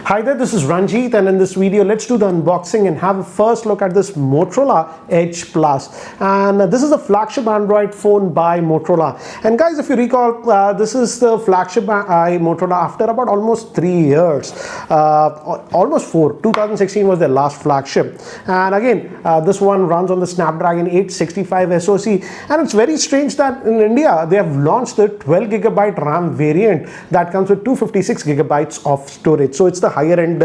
Hi there, this is Ranjit, and in this video let's do the unboxing and have a first look at this Motorola Edge Plus. And this is a flagship Android phone by Motorola. And guys, if you recall, this is the flagship by Motorola after about almost 3 years, almost 4. 2016 was their last flagship. And again, this one runs on the Snapdragon 865 SoC. And it's very strange that in India they have launched the 12GB RAM variant that comes with 256GB of storage. So it's the higher end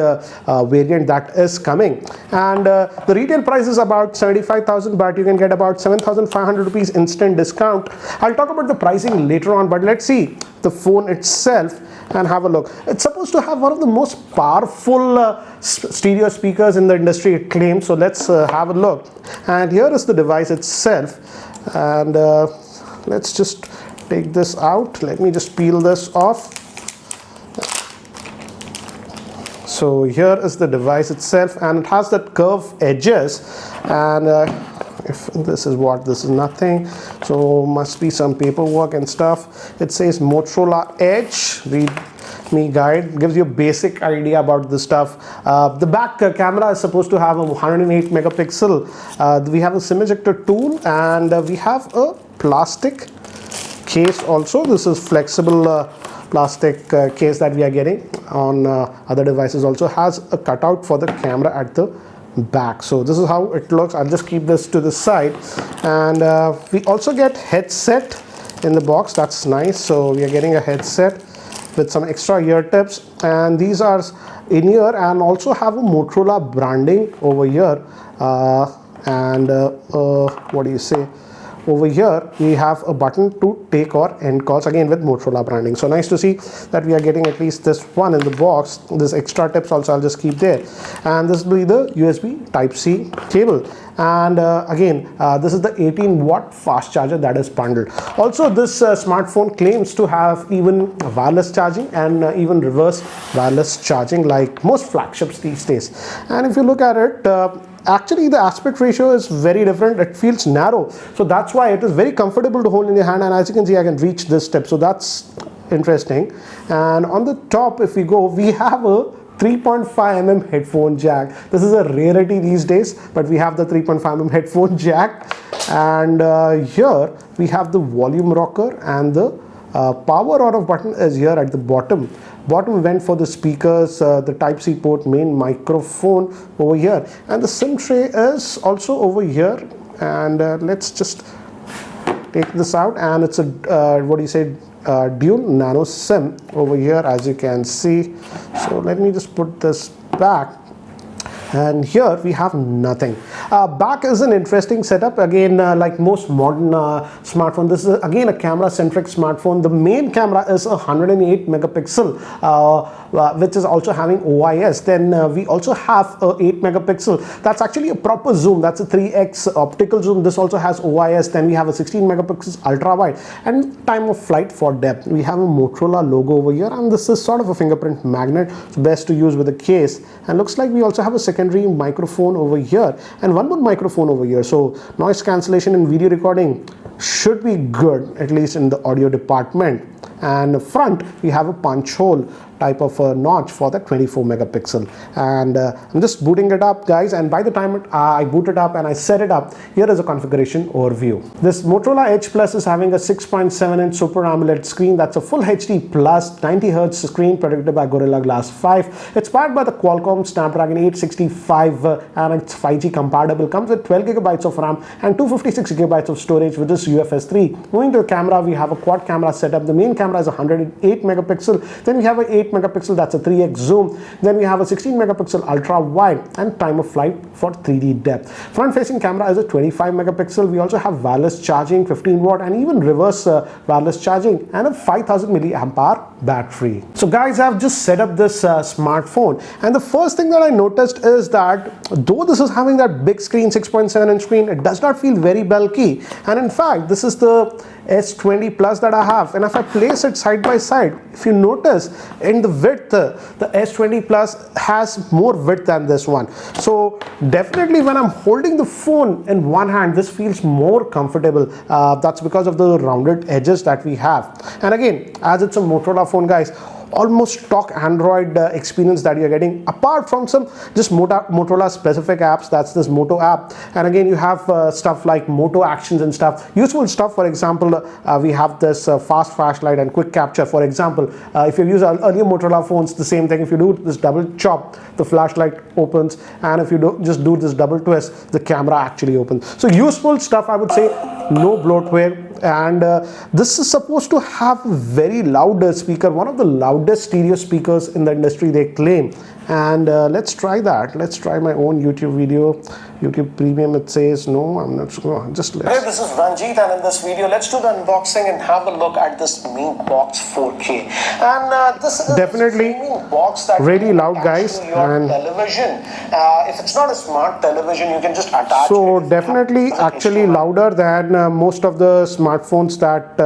variant that is coming, and the retail price is about 75,000, but you can get about 7,500 rupees instant discount. I'll talk about the pricing later on, but let's see the phone itself and have a look. It's supposed to have one of the most powerful stereo speakers in the industry, it claims. So let's have a look. And here is the device itself, and let's just take this out. Let me just peel this off. So here is the device itself, and it has that curved edges, and if this is what, this is nothing, so must be some paperwork and stuff. It says Motorola Edge, read me guide, gives you a basic idea about the stuff. The back camera is supposed to have a 108 megapixel. We have a SIM ejector tool, and we have a plastic case also. This is flexible plastic case that we are getting on other devices. Also has a cutout for the camera at the back. So this is how it looks. I'll just keep this to the side, and we also get headset in the box. That's nice. So we are getting a headset with some extra ear tips, and these are in ear and also have a Motorola branding over here, and what do you say, over here we have a button to take or end calls, again with Motorola branding. So nice to see that we are getting at least this one in the box. This extra tips also I'll just keep there, and this will be the USB Type-C cable. And again, this is the 18-watt fast charger that is bundled. Also, this smartphone claims to have even wireless charging and even reverse wireless charging like most flagships these days. And if you look at it, actually the aspect ratio is very different. It feels narrow, so that's why it is very comfortable to hold in your hand, and as you can see I can reach this step, so that's interesting. And on the top, if we go, we have a 3.5mm headphone jack. This is a rarity these days, but we have the 3.5mm headphone jack. And here we have the volume rocker, and the power on off button is here at the bottom vent for the speakers, the Type-C port, main microphone over here, and the SIM tray is also over here. And let's just take this out, and it's a what do you say, dual nano SIM over here, as you can see. So let me just put this back, and here we have nothing. Back is an interesting setup. Again, like most modern smartphone, this is again a camera centric smartphone. The main camera is a 108 megapixel, which is also having OIS. Then we also have a 8 megapixel. That's actually a proper zoom. That's a 3x optical zoom. This also has OIS. Then we have a 16 megapixels ultra wide, and time of flight for depth. We have a Motorola logo over here, and this is sort of a fingerprint magnet. It's best to use with a case. And looks like we also have a secondary microphone over here, and one more microphone over here. So noise cancellation and video recording should be good, at least in the audio department. And front we have a punch hole type of a notch for the 24 megapixel. And I'm just booting it up, guys, and by the time I boot it up and I set it up, here is a configuration overview. This Motorola Edge Plus is having a 6.7-inch Super AMOLED screen. That's a full HD plus 90 Hz screen protected by Gorilla Glass 5. It's powered by the Qualcomm Snapdragon 865 and it's 5G compatible. Comes with 12GB of RAM and 256GB of storage with this UFS 3. Moving to the camera, we have a quad camera setup. The main camera is 108 megapixel. Then we have a 8 megapixel, that's a 3x zoom. Then we have a 16 megapixel ultra wide and time of flight for 3D depth. Front facing camera is a 25 megapixel. We also have wireless charging, 15 watt, and even reverse wireless charging, and a 5000 milliamp hour battery. So guys, I've just set up this smartphone, and the first thing that I noticed is that though this is having that big screen, 6.7-inch screen, it does not feel very bulky. And in fact, this is the S20 Plus that I have, and if I place it side by side, if you notice in the width, the S20 Plus has more width than this one. So definitely when I'm holding the phone in one hand, this feels more comfortable. That's because of the rounded edges that we have. And again, as it's a Motorola phone, guys, almost stock Android experience that you're getting, apart from some just Motorola specific apps. That's this Moto app, and again you have stuff like Moto actions and stuff, useful stuff. For example, we have this fast flashlight and quick capture. For example, if you use earlier Motorola phones, the same thing. If you do this double chop, the flashlight opens, and if you just do this double twist, the camera actually opens. So useful stuff, I would say. No bloatware. And this is supposed to have a very loud speaker, one of the loudest stereo speakers in the industry, they claim. And let's try that. Let's try my own YouTube video, YouTube Premium. It says no, I'm not sure. Just let's. Hey, this is Ranjit, and in this video, let's do the unboxing and have a look at this Mean Box 4K. And this is definitely box that really loud, guys. And television. If it's not a smart television, you can just attach. So definitely, actually louder than most of the smartphones that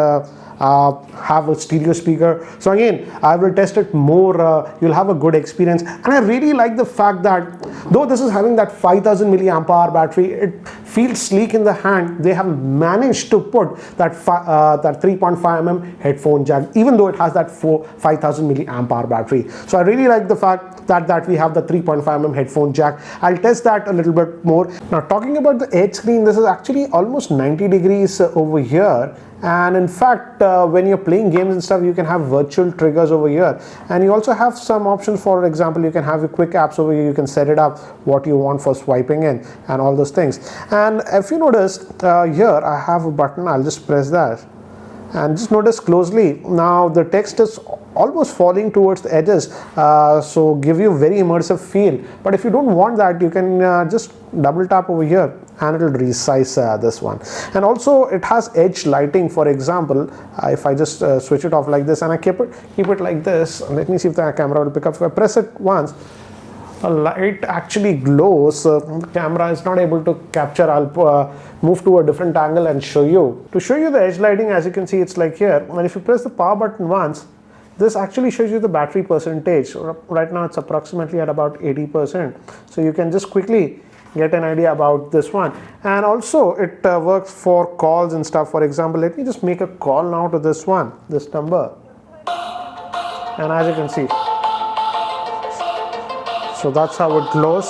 have a stereo speaker. So again, I will test it more. You'll have a good experience, and I really like the fact that though this is having that 5000 milliamp hour battery, it feels sleek in the hand. They have managed to put that 3.5mm headphone jack, even though it has that 5000 milliamp hour battery. So I really like the fact that we have the 3.5mm headphone jack. I'll test that a little bit more. Now, talking about the edge screen, this is actually almost 90 degrees over here. And in fact, when you're playing games and stuff, you can have virtual triggers over here, and you also have some options. For example, you can have your quick apps over here. You can set it up what you want for swiping in and all those things. And if you notice here, I have a button. I'll just press that, and just notice closely. Now the text is almost falling towards the edges, so give you very immersive feel. But if you don't want that, you can just double tap over here, and it will resize this one. And also it has edge lighting. For example, if I just switch it off like this and I keep it like this, let me see if the camera will pick up. If I press it once, a light actually glows. The camera is not able to capture. I'll move to a different angle and show you. To show you the edge lighting, as you can see, it's like here, and if you press the power button once, this actually shows you the battery percentage. Right now it's approximately at about 80%, so you can just quickly get an idea about this one. And also it works for calls and stuff. For example, let me just make a call now to this number, and as you can see, so that's how it glows.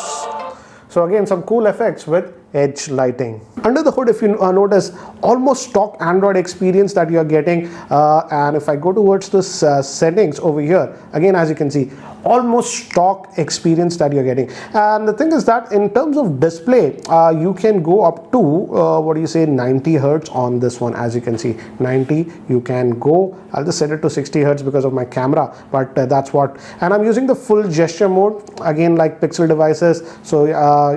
So again, some cool effects with edge lighting. Under the hood, if you notice, almost stock Android experience that you are getting. And if I go towards this settings over here, again, as you can see, almost stock experience that you're getting. And the thing is that in terms of display, you can go up to 90 hertz on this one. As you can see, 90 you can go. I'll just set it to 60 hertz because of my camera, but that's what. And I'm using the full gesture mode, again, like Pixel devices. So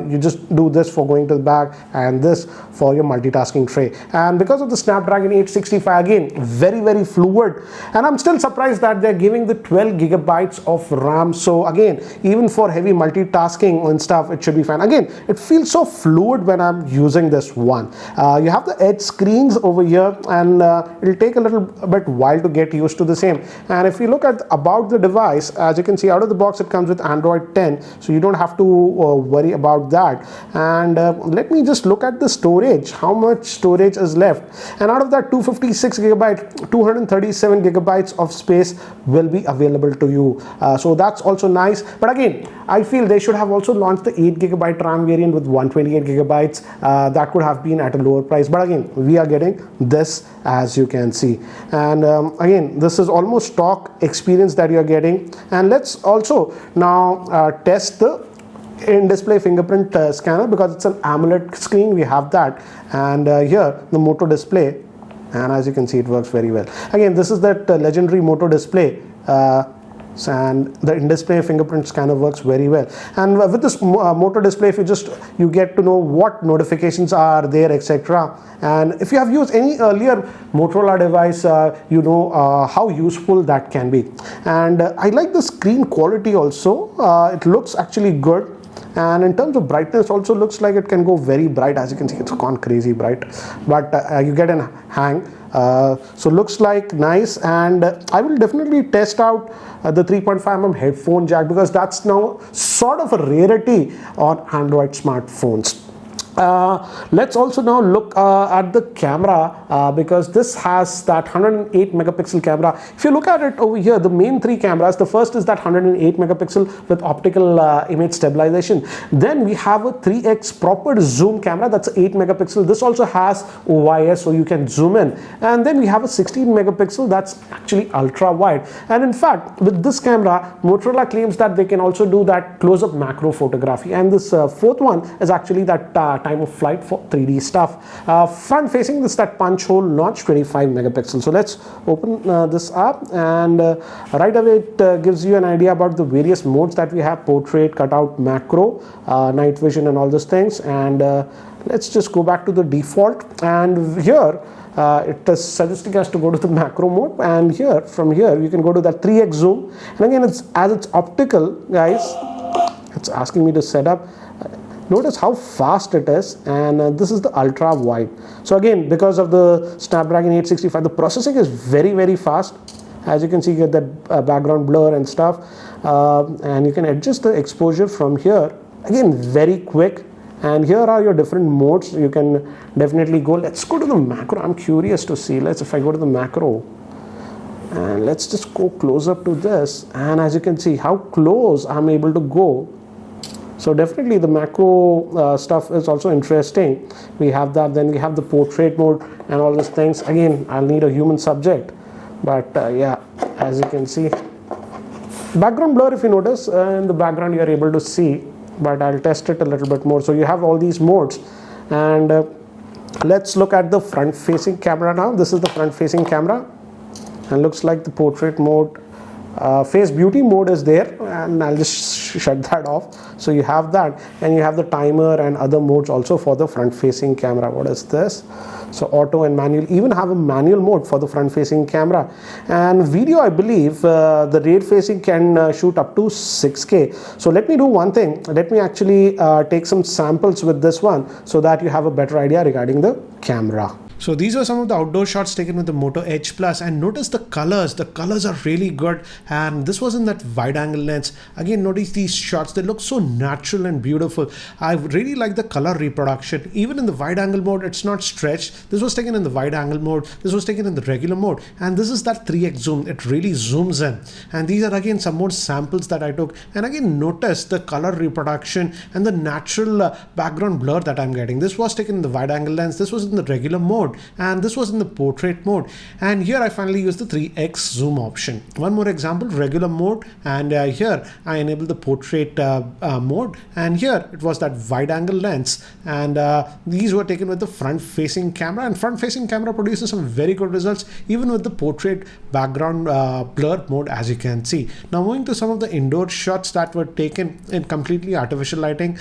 you just do this for going to the back, and this for your multitasking tray. And because of the Snapdragon 865, again, very, very fluid. And I'm still surprised that they're giving the 12 gigabytes of RAM. So again, even for heavy multitasking and stuff, it should be fine. Again, it feels so fluid when I'm using this one. You have the edge screens over here, and it'll take a little bit while to get used to the same. And if you look at about the device, as you can see, out of the box it comes with Android 10, so you don't have to worry about that. And let me just look at the storage, how much storage is left. And out of that 256 gigabyte, 237 gigabytes of space will be available to you. So that's also nice. But again, I feel they should have also launched the 8 gigabyte RAM variant with 128 gigabytes. That could have been at a lower price. But again, we are getting this, as you can see. And again, this is almost stock experience that you're getting. And let's also now test the in-display fingerprint scanner, because it's an AMOLED screen. We have that, and here the Moto display, and as you can see, it works very well. Again, this is that legendary Moto display, and the in-display fingerprint scanner works very well. And with this Moto display, if you get to know what notifications are there, etc. And if you have used any earlier Motorola device, you know how useful that can be. And I like the screen quality also. It looks actually good. And in terms of brightness, also looks like it can go very bright. As you can see, it's gone crazy bright, but you get an hang. So looks like nice. And I will definitely test out the 3.5mm headphone jack, because that's now sort of a rarity on Android smartphones. Let's also now look at the camera because this has that 108 megapixel camera. If you look at it over here, the main three cameras, the first is that 108 megapixel with optical image stabilization. Then we have a 3x proper zoom camera, that's 8 megapixel. This also has OIS, so you can zoom in. And then we have a 16 megapixel that's actually ultra wide. And in fact, with this camera, Motorola claims that they can also do that close-up macro photography. And this fourth one is actually that time of flight for 3D stuff. Front facing, this that punch hole notch, 25 megapixel. So let's open this up, and right away it gives you an idea about the various modes that we have: portrait, cutout, macro, night vision, and all those things. And let's just go back to the default, and here it is suggesting us to go to the macro mode, and here from here you can go to that 3x zoom. And again, it's optical, guys. It's asking me to set up. Notice how fast it is, and this is the ultra wide. So again, because of the Snapdragon 865, the processing is very, very fast. As you can see, you get that background blur and stuff, and you can adjust the exposure from here. Again, very quick. And here are your different modes. You can definitely go. Let's go to the macro. I'm curious to see. If I go to the macro, and let's just go close up to this, and as you can see how close I'm able to go. So definitely the macro stuff is also interesting. We have that. Then we have the portrait mode and all these things. Again, I'll need a human subject, but yeah, as you can see, background blur, if you notice, in the background you are able to see, but I'll test it a little bit more. So you have all these modes, and let's look at the front facing camera now. This is the front facing camera, and looks like the portrait mode, face beauty mode is there, and I'll just shut that off. So you have that, and you have the timer and other modes also for the front facing camera. What is this? So auto and manual, even have a manual mode for the front facing camera. And video, I believe the rear facing can shoot up to 6K. So let me do one thing. Let me actually take some samples with this one so that you have a better idea regarding the camera. So these are some of the outdoor shots taken with the Moto Edge Plus, and notice the colors are really good, and this was in that wide angle lens. Again, notice these shots, they look so natural and beautiful. I really like the color reproduction. Even in the wide angle mode, it's not stretched. This was taken in the wide angle mode, this was taken in the regular mode, and this is that 3x zoom. It really zooms in, and these are again some more samples that I took. And again, notice the color reproduction and the natural background blur that I'm getting. This was taken in the wide angle lens, this was in the regular mode, and this was in the portrait mode. And here I finally used the 3x zoom option. One more example, regular mode, and here I enabled the portrait mode, and here it was that wide angle lens, and these were taken with the front facing camera, and front facing camera produces some very good results even with the portrait background blur mode, as you can see. Now moving to some of the indoor shots that were taken in completely artificial lighting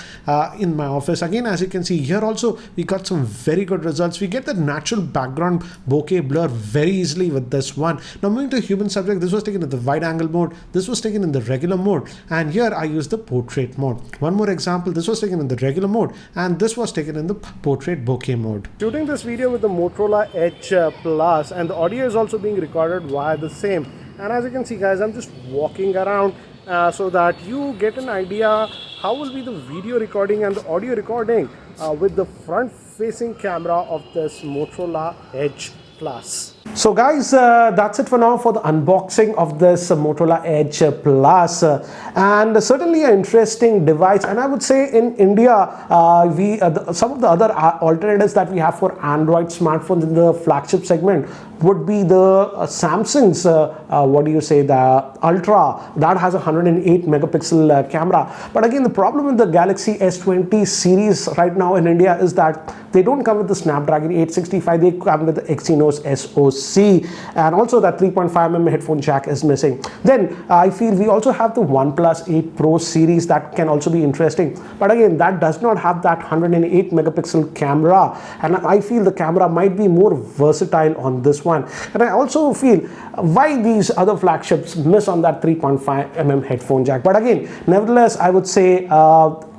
in my office. Again, as you can see here also, we got some very good results. We get the natural background bokeh blur very easily with this one. Now moving to human subject, this was taken in the wide angle mode, this was taken in the regular mode, and here I used the portrait mode. One more example, this was taken in the regular mode, and this was taken in the portrait bokeh mode. Shooting this video with the Motorola Edge Plus, and the audio is also being recorded via the same. And as you can see, guys, I'm just walking around so that you get an idea how will be the video recording and the audio recording with the front facing camera of this Motorola Edge Plus. So guys, that's it for now for the unboxing of this Motorola Edge Plus, and certainly an interesting device. And I would say in India, some of the other alternatives that we have for Android smartphones in the flagship segment would be the Samsung's, the Ultra, that has a 108 megapixel camera. But again, the problem with the Galaxy S20 series right now in India is that they don't come with the Snapdragon 865, they come with the Exynos SoC, and also that 3.5mm headphone jack is missing. Then I feel we also have the OnePlus 8 Pro series that can also be interesting, but again, that does not have that 108 megapixel camera, and I feel the camera might be more versatile on this one. And I also feel why these other flagships miss on that 3.5mm headphone jack. But again, nevertheless, I would say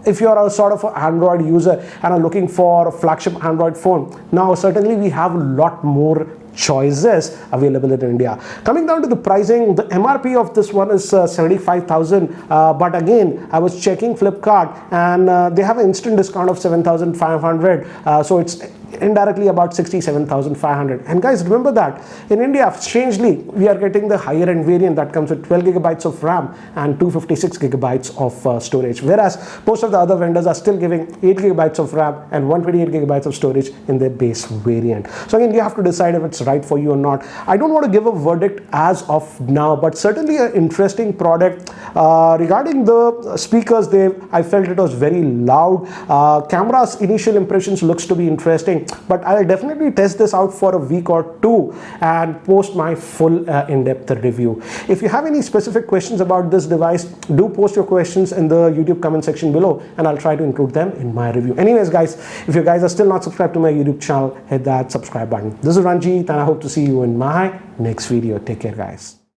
if you're a sort of an Android user and are looking for a flagship Android phone, now certainly we have a lot more choices available in India. Coming down to the pricing, the MRP of this one is 75,000, but again, I was checking Flipkart and they have an instant discount of 7,500, so it's indirectly about 67,500. And guys, remember that in India, strangely, we are getting the higher end variant that comes with 12 gigabytes of RAM and 256 gigabytes of storage, whereas most of the other vendors are still giving 8 gigabytes of RAM and 128 gigabytes of storage in their base variant. So again, you have to decide if it's right for you or not. I don't want to give a verdict as of now, but certainly an interesting product. Regarding the speakers, I felt it was very loud. Camera's initial impressions looks to be interesting, but I'll definitely test this out for a week or two and post my full in-depth review. If you have any specific questions about this device, do post your questions in the YouTube comment section below and I'll try to include them in my review. Anyways guys, if you guys are still not subscribed to my YouTube channel, hit that subscribe button. This is Ranjit and I hope to see you in my next video. Take care guys.